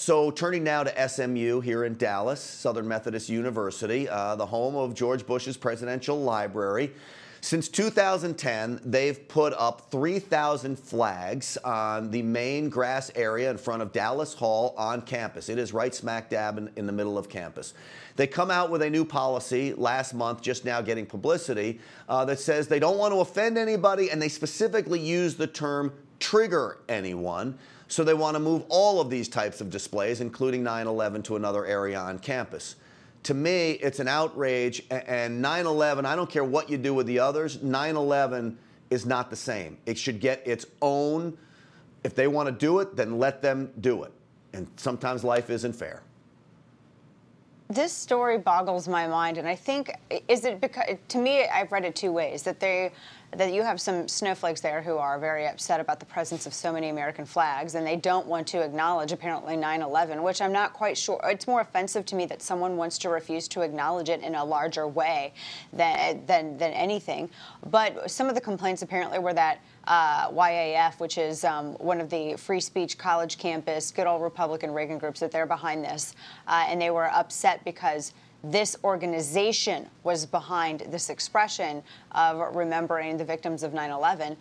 So turning now to SMU here in Dallas, Southern Methodist University, the home of George Bush's presidential library. Since 2010, they've put up 3,000 flags on the main grass area in front of Dallas Hall on campus. It is right smack dab in the middle of campus. They come out with a new policy last month, just now getting publicity, that says they don't want to offend anybody, and they specifically use the term trigger anyone. So they want to move all of these types of displays, including 9/11, to another area on campus. To me, it's an outrage, and 9/11, I don't care what you do with the others, 9/11 is not the same. It should get its own. If they want to do it, then let them do it. And sometimes life isn't fair. This story boggles my mind, and I think, is it because, to me, I've read it two ways, that you have some snowflakes there who are very upset about the presence of so many American flags, and they don't want to acknowledge, apparently, 9/11, which I'm not quite sure. It's more offensive to me that someone wants to refuse to acknowledge it in a larger way than anything. But some of the complaints apparently were that YAF, which is one of the free speech college campus, good old Republican Reagan groups, that they're behind this, and they were upset because this organization was behind this expression of remembering the victims of 9/11.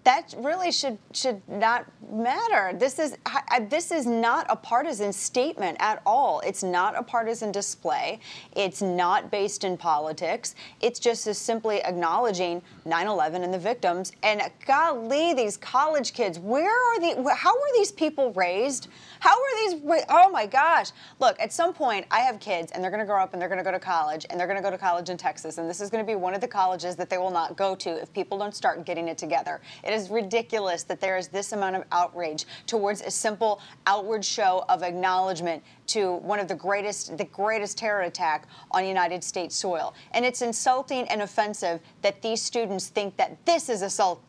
That really should not matter. This is not a partisan statement at all. It's not a partisan display. It's not based in politics. It's just simply acknowledging 9/11 and the victims. And golly, these college kids, how were these people raised? How are these, oh my gosh. Look, at some point, I have kids, and they're going to grow up, and they're going to go to college, and they're going to go to college in Texas, and this is going to be one of the colleges that they will not go to if people don't start getting it together. It is ridiculous that there is this amount of outrage towards a simple outward show of acknowledgement to one of the greatest terror attack on United States soil. And it's insulting and offensive that these students think that this is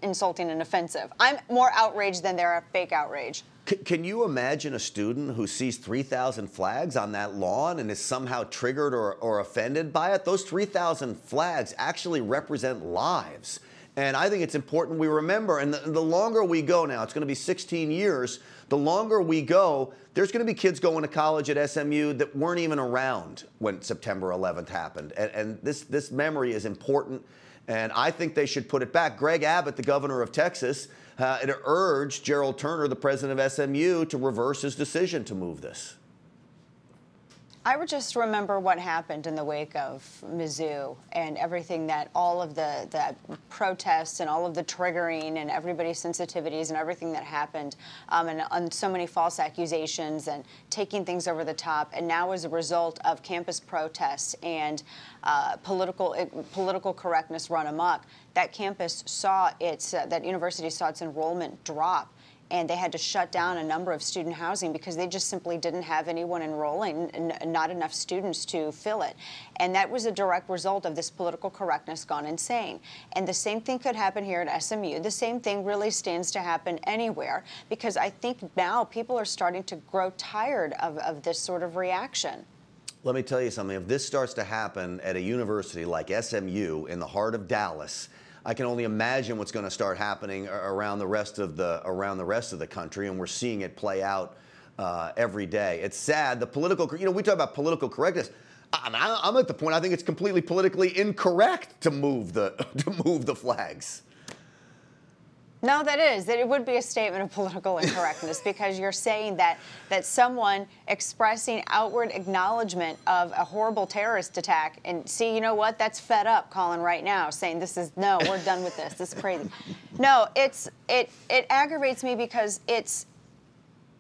insulting and offensive. I'm more outraged than they're fake outrage. Can you imagine a student who sees 3,000 flags on that lawn and is somehow triggered or offended by it? Those 3,000 flags actually represent lives. And I think it's important we remember, and the longer we go now, it's going to be 16 years, the longer we go, there's going to be kids going to college at SMU that weren't even around when September 11th happened. And this memory is important, and I think they should put it back. Greg Abbott, the governor of Texas, had urged Gerald Turner, the president of SMU, to reverse his decision to move this. I would just remember what happened in the wake of Mizzou and everything, that all of the protests and all of the triggering and everybody's sensitivities and everything that happened, and so many false accusations and taking things over the top. And now, as a result of campus protests and political correctness run amok, that campus saw that university saw its enrollment drop. And they had to shut down a number of student housing because they just simply didn't have anyone enrolling and not enough students to fill it. And that was a direct result of this political correctness gone insane. And the same thing could happen here at SMU. The same thing really stands to happen anywhere, because I think now people are starting to grow tired of this sort of reaction. Let me tell you something. If this starts to happen at a university like SMU in the heart of Dallas, I can only imagine what's going to start happening around the rest of the country, and we're seeing it play out every day. It's sad. The political, we talk about political correctness. I'm at the point I think it's completely politically incorrect to move the flags. No, that it would be a statement of political incorrectness, because you're saying that someone expressing outward acknowledgement of a horrible terrorist attack, and see, you know what? That's fed up calling right now, saying no, we're done with this. This is crazy. No, it aggravates me because it's.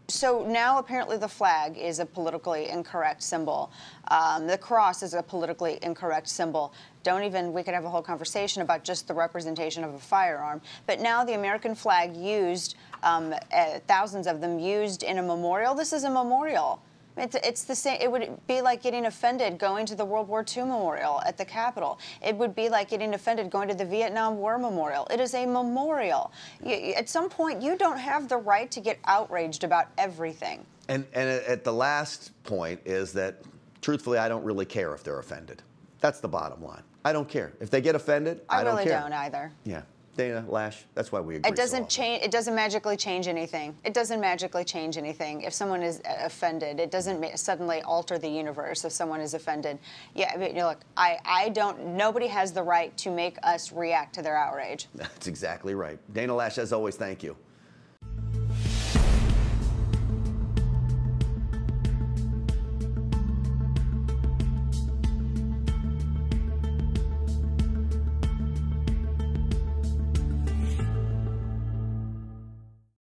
So now apparently the flag is a politically incorrect symbol. The cross is a politically incorrect symbol. We could have a whole conversation about just the representation of a firearm. But now the American flag used, thousands of them used in a memorial. This is a memorial. It's the same. It would be like getting offended going to the World War II memorial at the Capitol. It would be like getting offended going to the Vietnam War memorial. It is a memorial. At some point, you don't have the right to get outraged about everything. And at the last point is that, truthfully, I don't really care if they're offended. That's the bottom line. I don't care. If they get offended, I don't care. I really don't either. Yeah. Dana Loesch, that's why we agree. It doesn't change. It doesn't magically change anything. It doesn't magically change anything. If someone is offended, it doesn't suddenly alter the universe. If someone is offended, yeah. I mean, look, I don't. Nobody has the right to make us react to their outrage. That's exactly right. Dana Loesch, as always, thank you.